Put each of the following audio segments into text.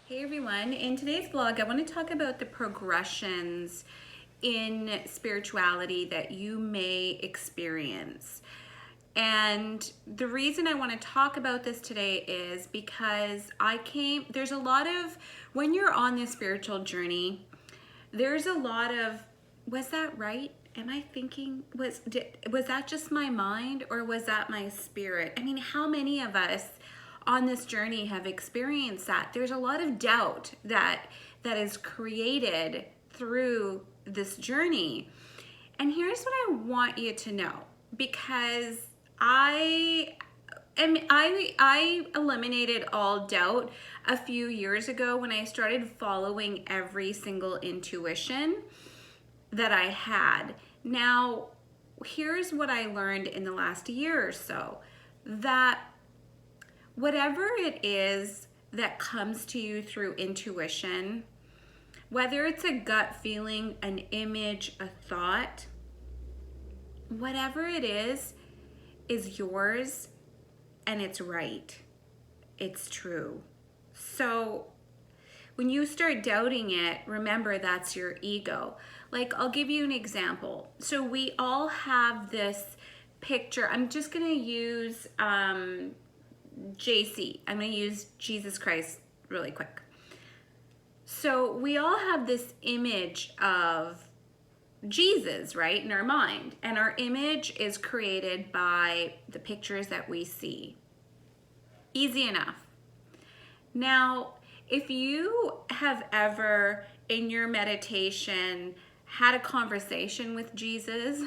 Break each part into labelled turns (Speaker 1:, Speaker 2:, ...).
Speaker 1: Hey everyone, in today's vlog I want to talk about the progressions in spirituality that you may experience. And the reason I want to talk about this today is because there's a lot of, when you're on this spiritual journey, there's a lot of, was that right? Am I thinking, was that just my mind or was that my spirit? I mean, how many of us on this journey have experienced that? There's a lot of doubt that is created through this journey. And here's what I want you to know, because I eliminated all doubt a few years ago when I started following every single intuition that I had. Now, here's what I learned in the last year or so, that whatever it is that comes to you through intuition, whether it's a gut feeling, an image, a thought, whatever it is yours and it's right. It's true. So when you start doubting it, remember that's your ego. Like, I'll give you an example. So we all have this picture. I'm just going to use JC. I'm going to use Jesus Christ really quick. So we all have this image of Jesus, right, in our mind. And our image is created by the pictures that we see. Easy enough. Now, if you have ever in your meditation had a conversation with Jesus,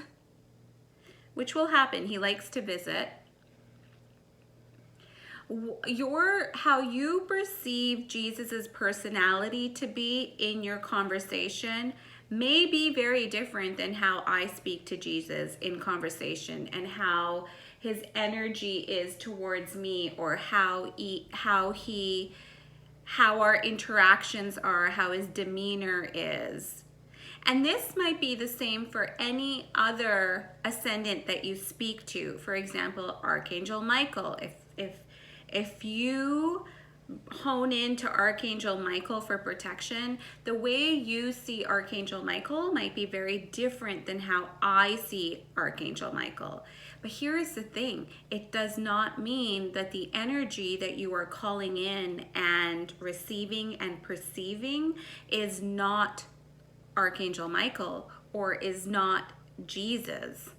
Speaker 1: which will happen, he likes to visit, how you perceive Jesus's personality to be in your conversation may be very different than how I speak to Jesus in conversation, and how his energy is towards me, or how our interactions are, how his demeanor is. And this might be the same for any other ascendant that you speak to. For example, Archangel Michael. If you hone into Archangel Michael for protection, the way you see Archangel Michael might be very different than how I see Archangel Michael. But here's the thing, it does not mean that the energy that you are calling in and receiving and perceiving is not Archangel Michael or is not Jesus.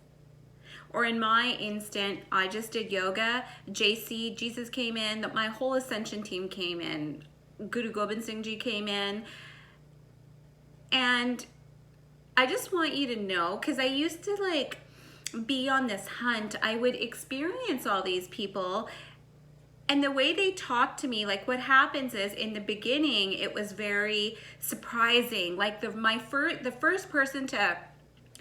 Speaker 1: Or in my instant, I just did yoga, Jesus came in, my whole ascension team came in, Guru Gobind Singh Ji came in. And I just want you to know, because I used to be on this hunt, I would experience all these people, and the way they talk to me, what happens is, in the beginning, it was very surprising. The first person to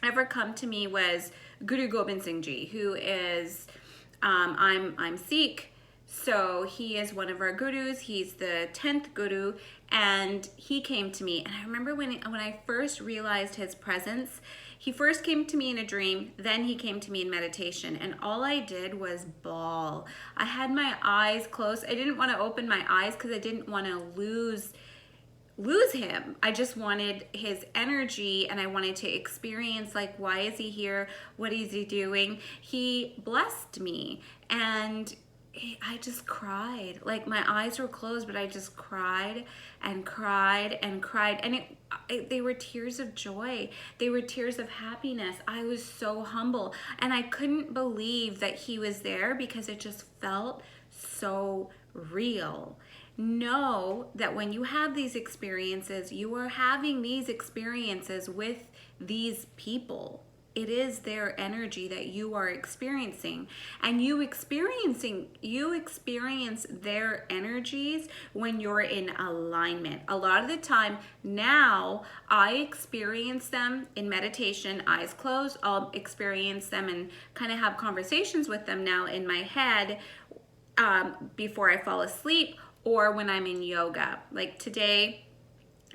Speaker 1: ever come to me was Guru Gobind Singh Ji, who is, I'm Sikh, so he is one of our gurus. He's the 10th guru, and he came to me. And I remember when I first realized his presence, he first came to me in a dream, then he came to me in meditation, and all I did was bawl. I had my eyes closed. I didn't want to open my eyes because I didn't want to lose him. I just wanted his energy, and I wanted to experience, why is he here? What is he doing? He blessed me, and I just cried. My eyes were closed, but I just cried and cried and cried. And they were tears of joy. They were tears of happiness. I was so humble, and I couldn't believe that he was there because it just felt so real. Know that when you have these experiences, you are having these experiences with these people. It is their energy that you are experiencing, and you experience their energies when you're in alignment. A lot of the time now, I experience them in meditation, eyes closed. I'll experience them and kind of have conversations with them now in my head before I fall asleep, or when I'm in yoga. Like today,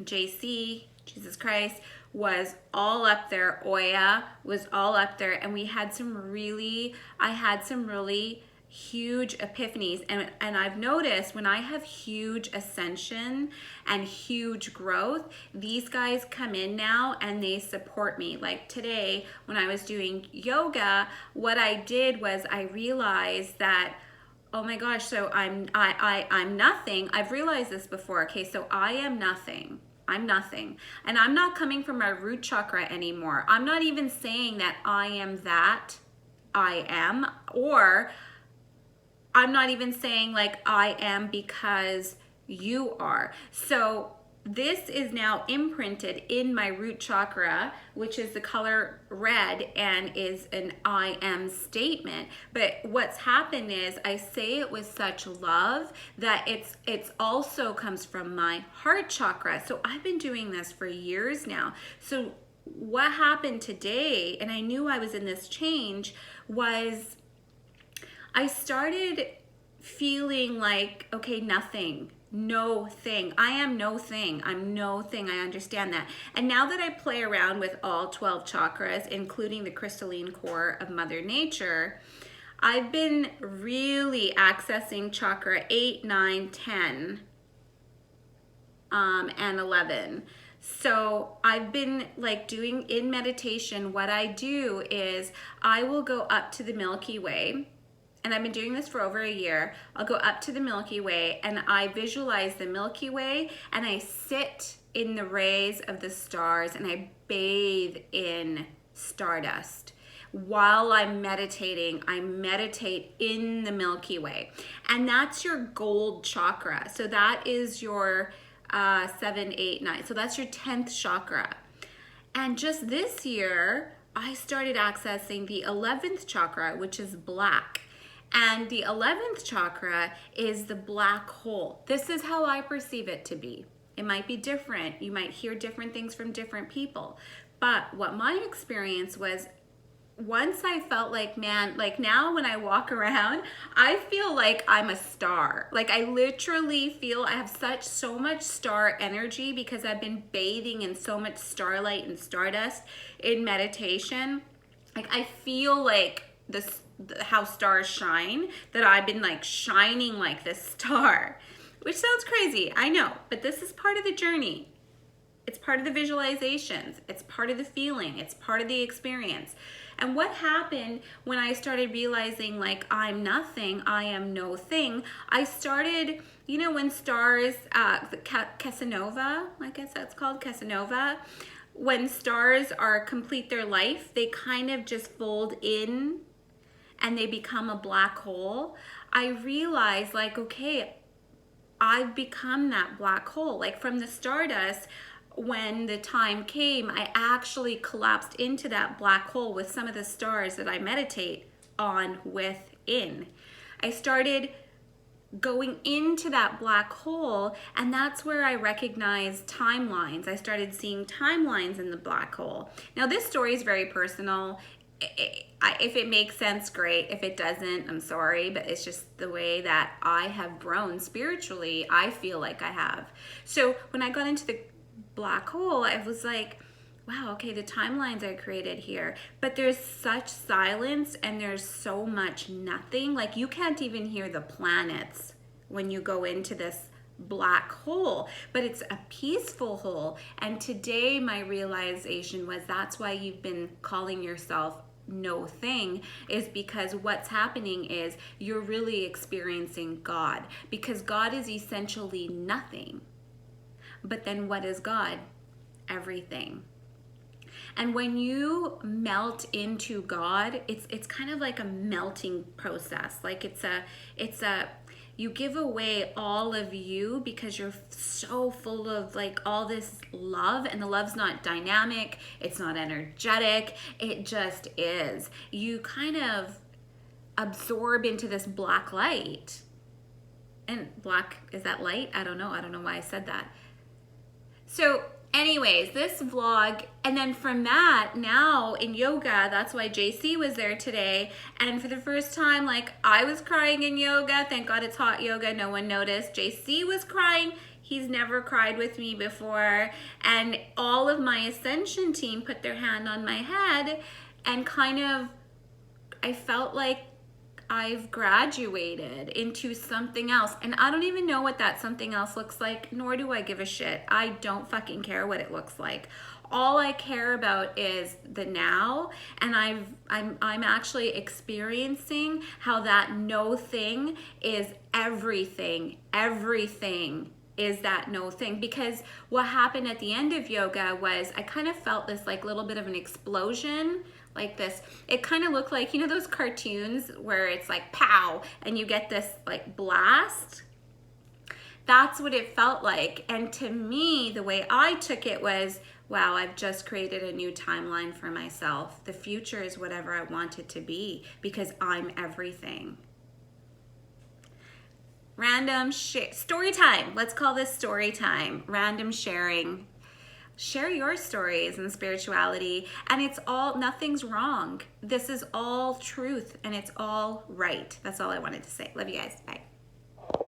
Speaker 1: JC, Jesus Christ, was all up there. Oya was all up there, and I had some really huge epiphanies, and I've noticed when I have huge ascension and huge growth, these guys come in now and they support me. Like today when I was doing yoga, what I did was I realized that, oh my gosh, so I'm nothing. I've realized this before. Okay, so I am nothing. I'm nothing. And I'm not coming from my root chakra anymore. I'm not even saying that I am that I am, or I'm not even saying like I am because you are. So this is now imprinted in my root chakra, which is the color red and is an I am statement. But what's happened is I say it with such love that it's also comes from my heart chakra. So I've been doing this for years now. So what happened today, and I knew I was in this change, was I started feeling like, okay, nothing, no thing. I am no thing. I'm no thing. I understand that. And now that I play around with all 12 chakras, including the crystalline core of Mother Nature, I've been really accessing chakra 8, 9, 10, and 11. So I've been like doing in meditation, what I do is I will go up to the Milky Way, and I've been doing this for over a year. I'll go up to the Milky Way and I visualize the Milky Way, and I sit in the rays of the stars and I bathe in stardust. While I'm meditating, I meditate in the Milky Way. And that's your gold chakra. So that is your 7, 8, 9. So that's your 10th chakra. And just this year, I started accessing the 11th chakra, which is black. And the 11th chakra is the black hole. This is how I perceive it to be. It might be different. You might hear different things from different people. But what my experience was, once I felt like, man, like now when I walk around, I feel like I'm a star. Like I literally feel I have so much star energy because I've been bathing in so much starlight and stardust in meditation. Like I feel like how stars shine, that I've been like shining like this star, which sounds crazy, I know, but this is part of the journey. It's part of the visualizations. It's part of the feeling. It's part of the experience. And what happened when I started realizing like I'm nothing, I am no thing, I started, you know, when stars, Casanova, I guess that's called Casanova, when stars complete their life, they kind of just fold in and they become a black hole. I realized like, okay, I've become that black hole. Like from the stardust, when the time came, I actually collapsed into that black hole with some of the stars that I meditate on within. I started going into that black hole, and that's where I recognized timelines. I started seeing timelines in the black hole. Now this story is very personal. If it makes sense, great. If it doesn't, I'm sorry, but it's just the way that I have grown spiritually. I feel like I have. So when I got into the black hole, I was like, wow, okay, the timelines I created here, but there's such silence and there's so much nothing. Like you can't even hear the planets when you go into this black hole, but it's a peaceful hole. And today my realization was that's why you've been calling yourself no thing, is because what's happening is you're really experiencing God, because God is essentially nothing. But then what is God? Everything. And when you melt into God, it's kind of like a melting process. Like it's a you give away all of you because you're so full of like all this love, and the love's not dynamic, it's not energetic, it just is. You kind of absorb into this black light. And black, is that light? I don't know why I said that. So anyways, this vlog, and then from that, now in yoga, that's why JC was there today. And for the first time, like I was crying in yoga. Thank God it's hot yoga. No one noticed. JC was crying. He's never cried with me before. And all of my ascension team put their hand on my head and kind of, I felt like I've graduated into something else, and I don't even know what that something else looks like, nor do I give a shit. I don't fucking care what it looks like. All I care about is the now, and I'm actually experiencing how that no thing is everything. Everything is that no thing, because what happened at the end of yoga was I kind of felt this like little bit of an explosion, like this. It kind of looked like, you know, those cartoons where it's like pow and you get this like blast. That's what it felt like. And to me, the way I took it was, wow, I've just created a new timeline for myself. The future is whatever I want it to be, because I'm everything. Random story time. Let's call this story time. Random sharing. Share your stories in spirituality, and it's all, nothing's wrong. This is all truth, and it's all right. That's all I wanted to say. Love you guys. Bye.